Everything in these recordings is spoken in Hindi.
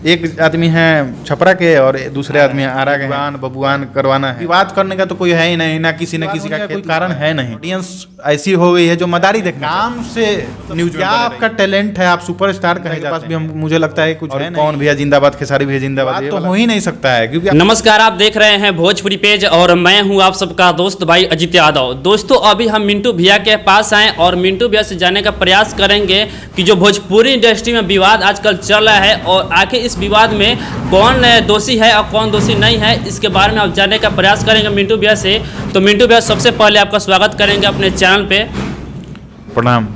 एक आदमी है छपरा के और दूसरे आदमी आरा के हैं। बबुआन करवाना है, विवाद करने का तो कोई है ही नहीं, ना किसी न किसी का कोई कारण है नहीं। ऑडियंस ऐसी हो गई है जो मदारी देखना काम से न्यूज। क्या आपका टैलेंट है, आप सुपरस्टार कहे पास भी हम मुझे लगता है कुछ है। कौन भैया जिंदाबाद, खेसारी भैया जिंदाबाद तो हो ही नहीं सकता है, क्योंकि नमस्कार, आप देख रहे हैं भोजपुरी पेज और मैं हूं आप सबका दोस्त भाई अजित यादव। दोस्तों, अभी हम मिंटू भैया के पास आए और मिंटू भैया से जानने का प्रयास करेंगे कि जो भोजपुरी इंडस्ट्री में विवाद आजकल चल रहा है और आखिर इस विवाद में कौन दोषी है और कौन दोषी नहीं है, इसके बारे में आप जानने का प्रयास करेंगे मिंटू भैया से। तो मिंटू भैया, सबसे पहले आपका स्वागत करेंगे अपने चैनल पे। प्रणाम।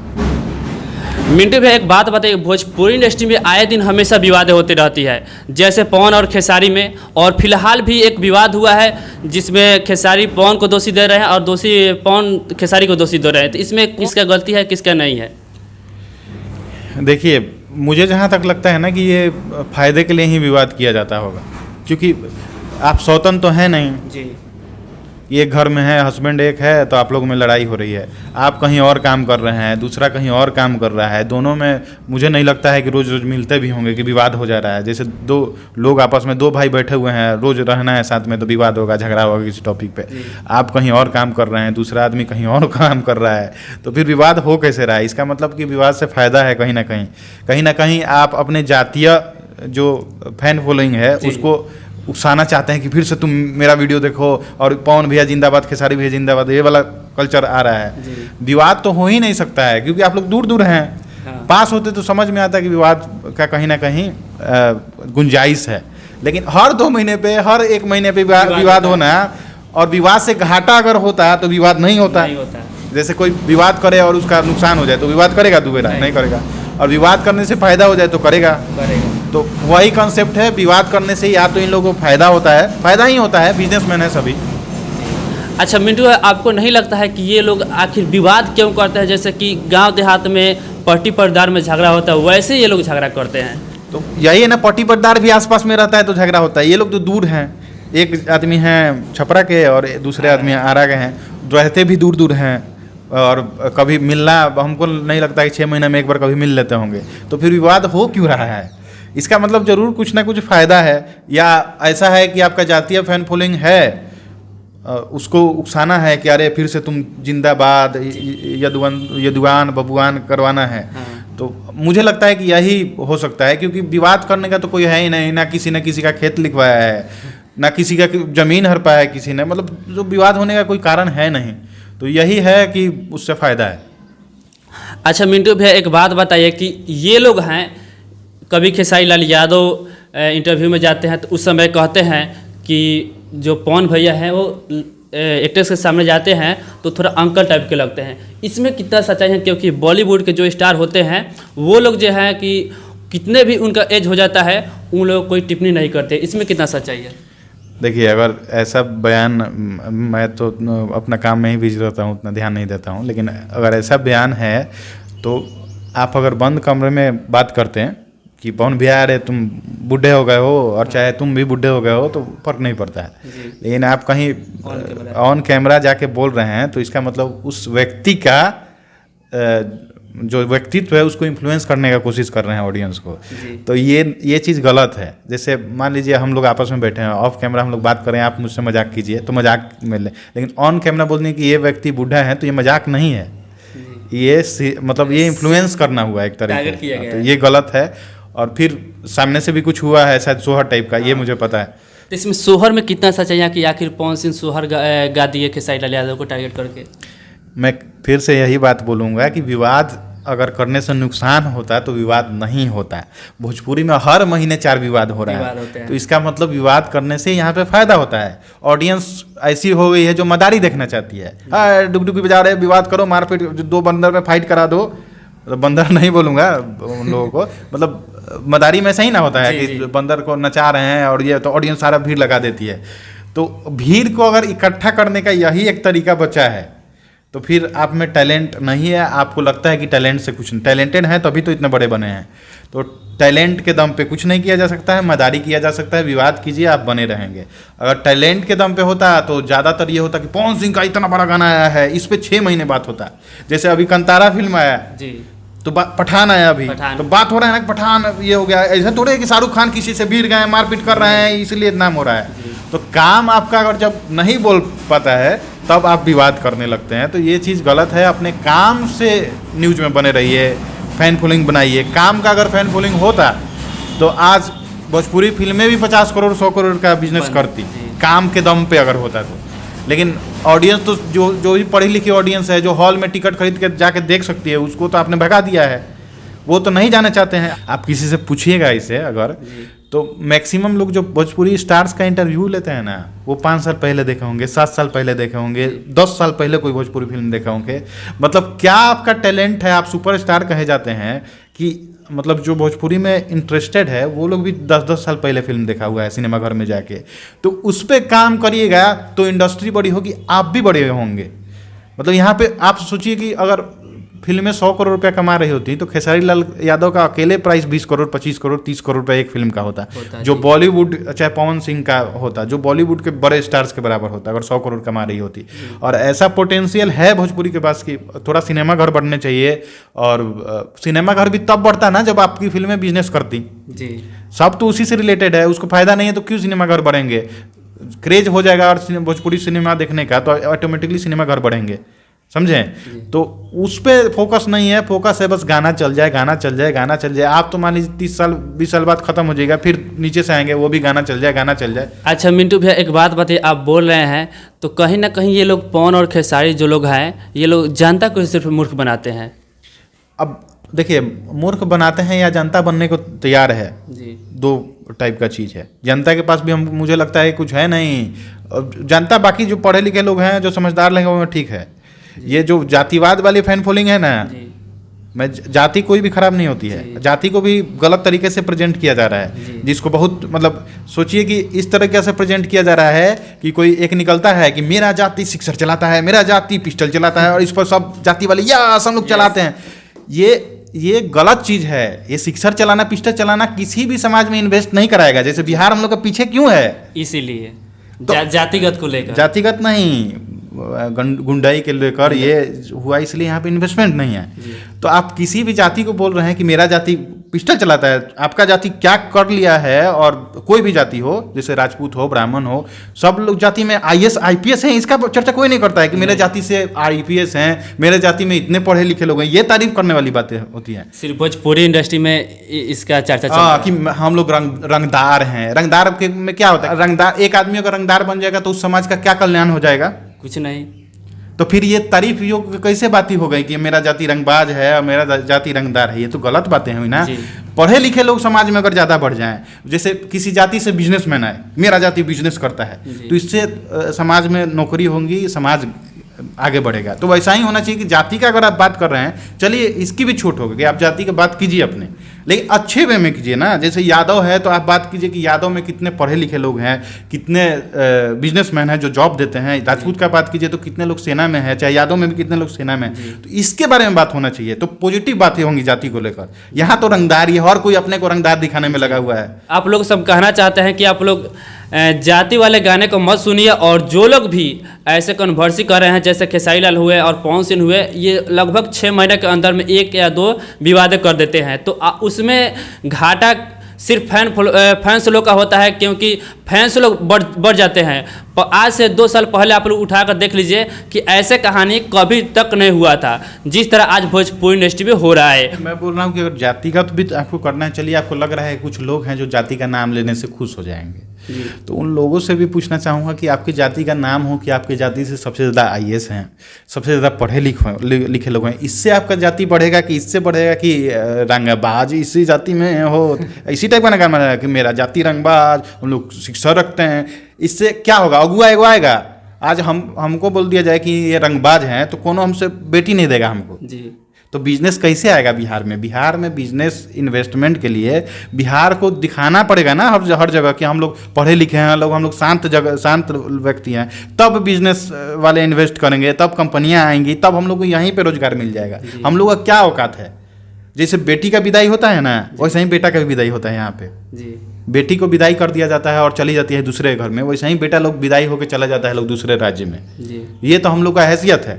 मिंटू भैया, एक बात बताइए, भोजपुरी इंडस्ट्री में आए दिन हमेशा विवादें होती रहती है, जैसे पवन और खेसारी में, और फिलहाल भी एक विवाद हुआ है जिसमें खेसारी पवन को दोषी दे रहे हैं और दोषी पवन खेसारी को दोषी दे रहे हैं। तो इसमें किसका गलती है, किसका नहीं है? देखिए, मुझे जहाँ तक लगता है ना कि ये फायदे के लिए ही विवाद किया जाता होगा, क्योंकि आप स्वतंत्र तो हैं नहीं जी। एक घर में है, हस्बैंड एक है, तो आप लोगों में लड़ाई हो रही है। आप कहीं और काम कर रहे हैं, दूसरा कहीं और काम कर रहा है, दोनों में मुझे नहीं लगता है कि रोज़ रोज़ मिलते भी होंगे कि विवाद हो जा रहा है। जैसे दो लोग आपस में, दो भाई बैठे हुए हैं, रोज़ रहना है साथ में, तो विवाद होगा, झगड़ा होगा किसी टॉपिक पे। आप कहीं और काम कर रहे हैं, दूसरा आदमी कहीं और काम कर रहा है, तो फिर विवाद हो कैसे रहा है? इसका मतलब कि विवाद से फ़ायदा है कहीं ना कहीं आप अपने जातीय जो फैन फॉलोइंग है उसको उकसाना चाहते हैं कि फिर से तुम मेरा वीडियो देखो और पवन भैया जिंदाबाद, खेसारी भैया जिंदाबाद, ये वाला कल्चर आ रहा है। विवाद तो हो ही नहीं सकता है, क्योंकि आप लोग दूर दूर हैं। हाँ। पास होते तो समझ में आता है कि विवाद का कहीं ना कहीं गुंजाइश है, लेकिन हर 2 महीने पे, हर 1 महीने पे विवाद होना, और विवाद से घाटा अगर होता है तो विवाद नहीं होता। जैसे कोई विवाद करे और उसका नुकसान हो जाए तो विवाद करेगा दोबारा? नहीं करेगा। और विवाद करने से फायदा हो जाए तो करेगा। तो वही कॉन्सेप्ट है, विवाद करने से या तो इन लोगों को फायदा होता है, फायदा ही होता है, बिजनेसमैन है सभी। अच्छा मिंटू, आपको नहीं लगता है कि ये लोग आखिर विवाद क्यों करते हैं? जैसे कि गांव देहात में पट्टी पटदार में झगड़ा होता है, वैसे ये लोग झगड़ा करते हैं। तो यही है ना, पट्टी पटदार भी आसपास में रहता है तो झगड़ा होता है। ये लोग तो दूर हैं, एक आदमी हैं छपरा के और दूसरे आदमी आरा के हैं, रहते भी दूर दूर हैं, और कभी मिलना हमको नहीं लगता है कि 6 महीने में एक बार कभी मिल लेते होंगे। तो फिर विवाद हो क्यों रहा है? इसका मतलब जरूर कुछ ना कुछ फ़ायदा है, या ऐसा है कि आपका जातीय फैन फॉलोइंग है, उसको उकसाना है कि अरे फिर से तुम जिंदाबाद, यदुआन बबुआन करवाना है। हाँ। तो मुझे लगता है कि यही हो सकता है, क्योंकि विवाद करने का तो कोई है ही नहीं, ना किसी न किसी का खेत लिखवाया है, ना किसी का ज़मीन हड़पा है किसी ने, मतलब जो विवाद होने का कोई कारण है नहीं। तो यही है कि उससे फ़ायदा है। अच्छा मिंटू भैया, एक बात बताइए कि ये लोग हैं, कभी खेसारी लाल यादव इंटरव्यू में जाते हैं तो उस समय कहते हैं कि जो पवन भैया हैं वो एक्ट्रेस के सामने जाते हैं तो थोड़ा अंकल टाइप के लगते हैं। इसमें कितना सच्चाई है? क्योंकि बॉलीवुड के जो स्टार होते हैं वो लोग जो है कि कितने भी उनका एज हो जाता है, उन लोग कोई टिप्पणी नहीं करते। इसमें कितना सच्चाई है? देखिए, अगर ऐसा बयान, मैं तो अपना काम में ही बिजी रहता हूँ, उतना ध्यान नहीं देता हूँ, लेकिन अगर ऐसा बयान है तो आप अगर बंद कमरे में बात करते हैं कि पवन भैया अरे तुम बूढ़े हो गए हो, और चाहे तुम भी बूढ़े हो गए हो, तो फर्क नहीं पड़ता है। लेकिन आप कहीं ऑन कैमरा जाके बोल रहे हैं तो इसका मतलब उस व्यक्ति का जो व्यक्तित्व है उसको इन्फ्लुएंस करने का कोशिश कर रहे हैं ऑडियंस को। तो ये चीज़ गलत है। जैसे मान लीजिए हम लोग आपस में बैठे हैं, ऑफ कैमरा हम लोग बात करें, आप मुझसे मजाक कीजिए तो मजाक में ले, लेकिन ऑन कैमरा बोलने कि ये व्यक्ति बूढ़ा है तो ये मजाक नहीं है, ये मतलब ये इन्फ्लुएंस करना हुआ एक तरीके से, तो ये गलत है। और फिर सामने से भी कुछ हुआ है शायद सोहर टाइप का, ये मुझे पता है। तो इसमें सोहर में कितना सच्चाई है कि आखिर पवन सिंह सोहर गा दिए खेसारी लाल यादव को टारगेट करके? मैं फिर से यही बात बोलूँगा कि विवाद अगर करने से नुकसान होता है तो विवाद नहीं होता है। भोजपुरी में हर महीने 4 विवाद हो रहा है, तो इसका मतलब विवाद करने से यहाँ पे फायदा होता है। ऑडियंस ऐसी हो गई है जो मदारी देखना चाहती है। डुगडुगी बजा रहे, विवाद करो, मारपीट, 2 बंदर में फाइट करा दो, मतलब बंदर नहीं बोलूँगा उन लोगों को, मतलब मदारी में सही ना होता है कि बंदर को नचा रहे हैं और ये, तो ऑडियंस सारा भीड़ लगा देती है। तो भीड़ को अगर इकट्ठा करने का यही एक तरीका बचा है, तो फिर आप में टैलेंट नहीं है, आपको लगता है कि टैलेंट से कुछ नहीं, टैलेंटेड हैं तभी तो इतने बड़े बने हैं। तो टैलेंट के दम पे कुछ नहीं किया जा सकता है, मदारी किया जा सकता है, विवाद कीजिए, आप बने रहेंगे। अगर टैलेंट के दम पे होता तो ज़्यादातर ये होता कि पवन सिंह का इतना बड़ा गाना आया है, इस पर 6 महीने बात होता है। जैसे अभी कंतारा फिल्म आया जी, तो पठान आया अभी, पठान। तो बात हो रहा है ना कि पठान ये हो गया, ऐसा थोड़े है कि शाहरुख खान किसी से भिड़ गए मारपीट कर रहे हैं इसलिए नाम हो रहा है। तो काम आपका अगर जब नहीं बोल पाता है तब आप विवाद करने लगते हैं, तो ये चीज़ गलत है। अपने काम से न्यूज में बने रहिए, फैन फॉलोइंग बनाइए। काम का अगर फैन फॉलोइंग होता तो आज भोजपुरी फिल्में भी 50 करोड़ 100 करोड़ का बिजनेस करती, काम के दम पे अगर होता तो। लेकिन ऑडियंस तो जो भी पढ़ी लिखी ऑडियंस है, जो हॉल में टिकट खरीद के जाके देख सकती है, उसको तो आपने भगा दिया है, वो तो नहीं जाना चाहते हैं। आप किसी से पूछिएगा इसे अगर, तो मैक्सिमम लोग जो भोजपुरी स्टार्स का इंटरव्यू लेते हैं ना, वो 5 साल पहले देखे होंगे, 7 साल पहले देखे होंगे, 10 साल पहले कोई भोजपुरी फिल्म देखे होंगे। मतलब क्या आपका टैलेंट है, आप सुपरस्टार कहे जाते हैं कि मतलब जो भोजपुरी में इंटरेस्टेड है वो लोग भी 10-10 साल पहले फिल्म देखा हुआ है सिनेमाघर में जाके। तो उस पर काम करिएगा तो इंडस्ट्री बड़ी होगी, आप भी बड़े होंगे। मतलब यहाँ पे आप सोचिए कि अगर फिल्में 100 करोड़ रुपया कमा रही होती तो खेसारी लाल यादव का अकेले प्राइस 20 करोड़ 25 करोड़ 30 करोड़ रुपये एक फिल्म का होता जो बॉलीवुड चाहे पवन सिंह का होता, जो बॉलीवुड के बड़े स्टार्स के बराबर होता अगर 100 करोड़ कमा रही होती। और ऐसा पोटेंशियल है भोजपुरी के पास कि थोड़ा सिनेमा घर बढ़ने चाहिए। और सिनेमा घर भी तब बढ़ता ना जब आपकी फिल्में बिजनेस करती। जी, सब तो उसी से रिलेटेड है, उसको फायदा नहीं है तो क्यों सिनेमा घर बढ़ेंगे। क्रेज हो जाएगा और भोजपुरी सिनेमा देखने का तो ऑटोमेटिकली सिनेमा घर बढ़ेंगे, समझें। तो उस पर फोकस नहीं है, फोकस है बस गाना चल जाए, गाना चल जाए, गाना चल जाए। आप तो मान लीजिए 30 साल 20 साल बाद खत्म हो जाएगा, फिर नीचे से आएंगे वो भी गाना चल जाए, गाना चल जाए। अच्छा मिंटू भैया एक बात बताइए, आप बोल रहे हैं तो कहीं ना कहीं ये लोग पवन और खेसारी जो लोग हैं ये लोग जनता को सिर्फ मूर्ख बनाते हैं। अब देखिए, मूर्ख बनाते हैं या जनता बनने को तैयार है, जी, 2 टाइप का चीज़ है। जनता के पास भी हम मुझे लगता है कुछ है नहीं। जनता बाकी जो पढ़े लिखे लोग हैं, जो समझदार लोग हैं वो ठीक है। ये जो जातिवाद वाली फैन फॉलोइंग है ना, मैं जाति कोई भी खराब नहीं होती है, जाति को भी गलत तरीके से प्रेजेंट किया जा रहा है, जिसको बहुत मतलब सोचिए कि इस तरीके से प्रेजेंट किया जा रहा है कि कोई एक निकलता है कि मेरा जाति सिक्सर चलाता है, मेरा जाति पिस्टल चलाता है और इस पर सब जाति वाले या सब लोग चलाते हैं। ये गलत चीज़ है। ये सिक्सर चलाना पिस्टल चलाना किसी भी समाज में इन्वेस्ट नहीं कराएगा। जैसे बिहार हम लोग का पीछे क्यों है, इसीलिए तो जातिगत को लेकर, जातिगत नहीं गुंडाई के लेकर ये हुआ, इसलिए यहाँ पे इन्वेस्टमेंट नहीं है। तो आप किसी भी जाति को बोल रहे हैं कि मेरा जाति पिस्टल चलाता है, आपका जाति क्या कर लिया है। और कोई भी जाति हो, जैसे राजपूत हो, ब्राह्मण हो, सब लोग जाति में IAS IPS हैं, इसका चर्चा कोई नहीं करता है कि मेरे जाति से IPS हैं, मेरे जाति में इतने पढ़े लिखे लोग हैं। ये तारीफ करने वाली बातें होती हैं। सिर्फ भोजपुरी इंडस्ट्री में इसका चर्चा चल रहा है कि हम लोग रंगदार हैं। रंगदार में क्या होता है, रंगदार एक आदमी अगर रंगदार बन जाएगा तो उस समाज का क्या कल्याण हो जाएगा, कुछ नहीं। तो फिर ये तारीफ योग्य कैसे बातें हो गई कि मेरा जाति रंगबाज है और मेरा जाति रंगदार है। ये तो गलत बातें हुई ना। पढ़े लिखे लोग समाज में अगर ज़्यादा बढ़ जाएं, जैसे किसी जाति से बिजनेसमैन है, मेरा जाति बिजनेस करता है, तो इससे समाज में नौकरी होंगी, समाज आगे बढ़ेगा। तो वैसा ही होना चाहिए कि जाति का अगर आप बात कर रहे हैं, चलिए इसकी भी छूट होगी कि आप जाति की बात कीजिए अपने, लेकिन अच्छे वे में कीजिए ना। जैसे यादव है तो आप बात कीजिए कि यादव में कितने पढ़े लिखे लोग हैं, कितने बिजनेसमैन हैं जो जॉब देते हैं। राजपूत का बात कीजिए तो कितने लोग सेना में है, चाहे यादव में भी कितने लोग सेना में। तो इसके बारे में बात होना चाहिए, तो पॉजिटिव बातें होंगी जाति को लेकर। यहाँ तो रंगदार ही है, हर कोई अपने को रंगदार दिखाने में लगा हुआ है। आप लोग सब कहना चाहते हैं कि आप लोग जाति वाले गाने को मत सुनिए, और जो लोग भी ऐसे कन्वर्सी कर रहे हैं जैसे खेसारी लाल हुए और पवन सिंह हुए, ये लगभग 6 महीने के अंदर में 1 या 2 विवाद कर देते हैं। तो उसमें घाटा सिर्फ फैंस लोग का होता है, क्योंकि फैंस लोग बढ़ जाते हैं। आज से 2 साल पहले आप लोग उठा कर देख लीजिए कि ऐसे कहानी कभी तक नहीं हुआ था जिस तरह आज भोजपुरी इंडस्ट्री में हो रहा है। मैं बोल रहा हूँ कि अगर जातिगत भी आपको करना है, चलिए आपको लग रहा है कुछ लोग हैं जो जाति का नाम लेने से खुश हो जाएंगे, तो उन लोगों से भी पूछना चाहूँगा कि आपकी जाति का नाम हो कि आपकी जाति से सबसे ज़्यादा IAS हैं, सबसे ज़्यादा पढ़े लिखे लोग हैं, इससे आपका जाति बढ़ेगा कि इससे बढ़ेगा कि रंगबाज इसी जाति में हो, इसी टाइप का ना काम है कि मेरा जाति रंगबाज, हम लोग शिक्षा रखते हैं, इससे क्या होगा, अगुआ एगो आएगा। आज हमको बोल दिया जाए कि ये रंगबाज हैं तो कोनो हमसे बेटी नहीं देगा हमको जी। तो बिजनेस कैसे आएगा बिहार में। बिहार में बिजनेस इन्वेस्टमेंट के लिए बिहार को दिखाना पड़ेगा ना हर जगह कि हम लोग पढ़े लिखे हैं, हम लोग शांत व्यक्ति हैं, तब बिजनेस वाले इन्वेस्ट करेंगे, तब कंपनियां आएंगी, तब हम लोग को यहीं पे रोजगार मिल जाएगा। हम लोग का क्या औकात है। जैसे बेटी का विदाई होता है ना, वैसे ही बेटा का भी विदाई होता है यहाँ पे जी। बेटी को विदाई कर दिया जाता है और चली जाती है दूसरे घर में, वैसे ही बेटा लोग विदाई होकर चला जाता है लोग दूसरे राज्य में जी। ये तो हम लोग का हैसियत है।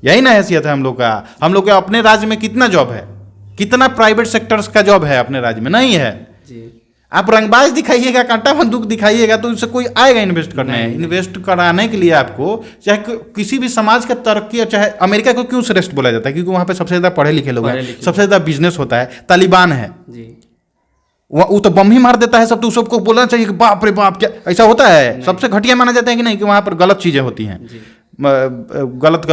यही ना हैसियत है हम लोग का। हम लोग के अपने राज्य में कितना जॉब है, कितना प्राइवेट सेक्टर्स का जॉब है अपने राज्य में? नहीं है। जी। आप रंगबाज दिखाइएगा, कांटा बंदूक दिखाइएगा तो उससे कोई आएगा इन्वेस्ट करने? इन्वेस्ट कराने के लिए आपको चाहे किसी भी समाज का तरक्की, चाहे अमेरिका को क्यों श्रेष्ठ बोला जाता है? क्योंकि वहाँ पे सबसे ज़्यादा पढ़े लिखे लोग हैं, सबसे ज़्यादा बिजनेस होता है। तालिबान है, जी। वो तो बम ही मार देता है सब, तो सबको बोलना चाहिए कि बाप रे बाप, क्या ऐसा होता है? सबसे घटिया माना जाता है कि नहीं, कि वहाँ पर गलत चीज़ें होती हैं, गलत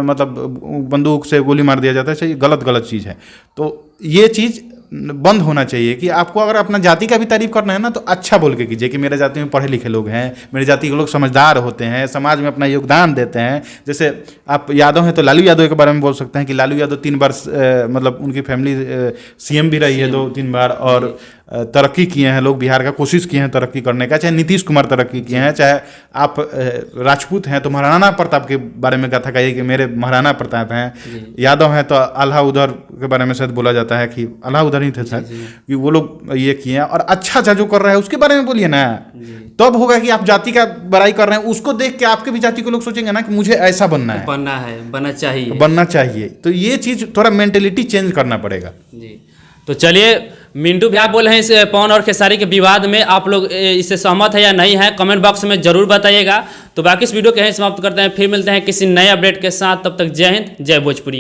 मतलब बंदूक से गोली मार दिया जाता है, गलत चीज़ है। तो ये चीज़ बंद होना चाहिए कि आपको अगर अपना जाति का भी तारीफ करना है ना तो अच्छा बोल के कीजिए कि मेरे जाति में पढ़े लिखे लोग हैं, मेरे जाति के लोग समझदार होते हैं, समाज में अपना योगदान देते हैं। जैसे आप यादव हैं तो लालू यादव के बारे में बोल सकते हैं कि लालू यादव 3 बार मतलब उनकी फैमिली सीएम भी रही है 2-3 बार, और तरक्की किए हैं लोग, बिहार का कोशिश किए हैं तरक्की करने का। चाहे नीतीश कुमार तरक्की किए हैं, चाहे आप राजपूत हैं तो महाराणा प्रताप के बारे में कथा कहिए कि मेरे महाराणा प्रताप हैं। यादव हैं तो आल्हा उधर के बारे में शायद बोला जाता है कि आल्हा उधर ही थे शायद, कि वो लोग ये किए हैं। और अच्छा जो कर रहा है उसके बारे में बोलिए ना, तब होगा कि आप जाति का बड़ाई कर रहे हैं। उसको देख के आपके भी जाति के लोग सोचेंगे ना कि मुझे ऐसा बनना है, बनना चाहिए। तो ये चीज़ थोड़ा मेंटेलिटी चेंज करना पड़ेगा जी। तो चलिए, मिंटू भैया बोल रहे हैं इस पवन और खेसारी के विवाद में आप लोग इससे सहमत है या नहीं है, कमेंट बॉक्स में जरूर बताइएगा। तो बाकी इस वीडियो के यहीं समाप्त करते हैं, फिर मिलते हैं किसी नए अपडेट के साथ। तब तक जय हिंद, जय भोजपुरी।